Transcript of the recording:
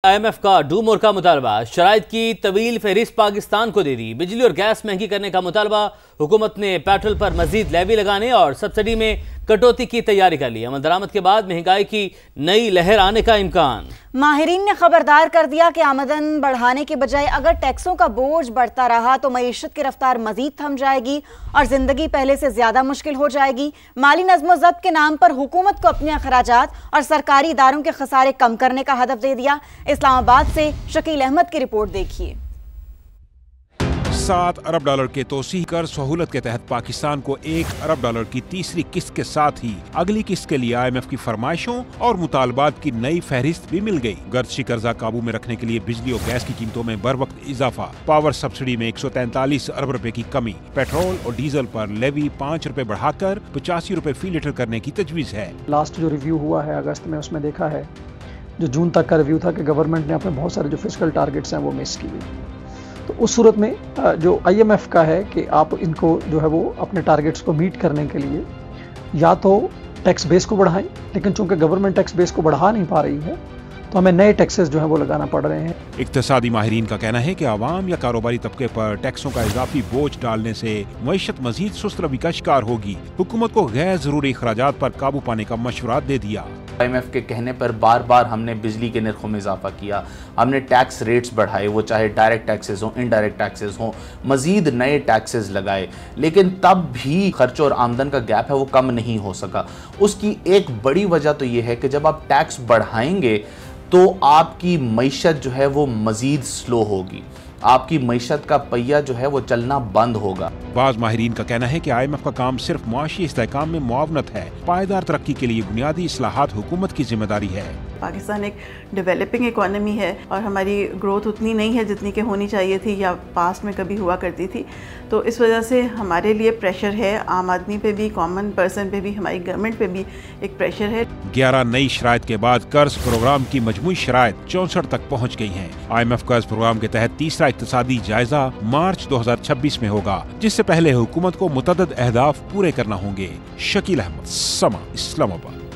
IMF का डूमोर का मुतालबा, शराइत की तवील फहरिस्त पाकिस्तान को दे दी। बिजली और गैस महंगी करने का मुतालबा, हुकूमत ने पेट्रोल पर मजीद लेवी लगाने और सब्सिडी में कटौती की तैयारी कर ली। अमल दरामद के बाद महंगाई की नई लहर आने का इम्कान। माहिरीन ने खबरदार कर दिया कि आमदन बढ़ाने के बजाय अगर टैक्सों का बोझ बढ़ता रहा तो मईशत की रफ्तार मजीद थम जाएगी और जिंदगी पहले से ज्यादा मुश्किल हो जाएगी। माली नज़्म-ओ-ज़ब्त के नाम पर हुकूमत को अपने अखराजात और सरकारी इदारों के खसारे कम करने का हदफ दे दिया। इस्लामाबाद से शकील अहमद की रिपोर्ट देखिए। 7 अरब डॉलर के तोसीह कर सहूलत के तहत पाकिस्तान को 1 अरब डॉलर की तीसरी किस्त के साथ ही अगली किस्त के लिए IMF की फरमाइशों और मुतालबात की नई फहरिस्त भी मिल गई। गर्दशी कर्जा काबू में रखने के लिए बिजली और गैस की कीमतों में बर वक्त इजाफा, पावर सब्सिडी में 143 अरब रुपए की कमी, पेट्रोल और डीजल पर लेवी 5 रुपए बढ़ाकर 85 रुपए फी लीटर करने की तजवीज है। लास्ट जो रिव्यू हुआ है अगस्त में, उसमें देखा है जो जून तक का रिव्यू था कि गवर्नमेंट ने अपने बहुत सारे जो फिस्कल टारगेट्स हैं वो मिस किए। तो उस सूरत में जो IMF का है कि आप इनको जो है वो अपने टारगेट्स को मीट करने के लिए या तो टैक्स बेस को बढ़ाएं, लेकिन चूंकि गवर्नमेंट टैक्स बेस को बढ़ा नहीं पा रही है तो हमें नए टैक्सेस जो है वो लगाना पड़ रहे हैं। इक्तिसादी माहिरीन का कहना है कि आवाम या कारोबारी तबके पर टैक्सों का इजाफी बोझ डालने से मईशत मजीद सुस्त रवि का शिकार होगी। हुकूमत को गैर जरूरी अखराजात पर काबू पाने का मशवरा दे दिया। IMF के कहने पर बार बार हमने बिजली के निर्खों में इजाफा किया, हमने टैक्स रेट्स बढ़ाए, वो चाहे डायरेक्ट टैक्सेस हों, इनडायरेक्ट टैक्सेस हों, मजीद नए टैक्सेस लगाए, लेकिन तब भी खर्च और आमदन का गैप है वो कम नहीं हो सका। उसकी एक बड़ी वजह तो ये है कि जब आप टैक्स बढ़ाएंगे तो आपकी मईशत जो है वो मजीद स्लो होगी, आपकी मईशत का पहिया जो है वो चलना बंद होगा। बाज माहिरीन का कहना है कि IMF का काम सिर्फ मुआशी इस्तेहकाम में मुआवनत है, पायदार तरक्की के लिए बुनियादी इस्लाहात हुकूमत की जिम्मेदारी है। पाकिस्तान एक डेवलपिंग इकोनॉमी है और हमारी ग्रोथ उतनी नहीं है जितनी कि होनी चाहिए थी या पास्ट में कभी हुआ करती थी। तो इस वजह से हमारे लिए प्रेशर है, आम आदमी पे भी, कॉमन पर्सन पे भी, हमारी गवर्नमेंट पे भी एक प्रेशर है। 11 नई शराइत के बाद कर्ज प्रोग्राम की मजमूई शराइत 64 तक पहुँच गई है। IMF कर्ज प्रोग्राम के तहत तीसरा इक्तिसादी जायजा मार्च 2026 में होगा, जिससे पहले हुकूमत को मुतअद्दिद अहदाफ पूरे करना होंगे। शकील अहमद, समा, इस्लामाबाद।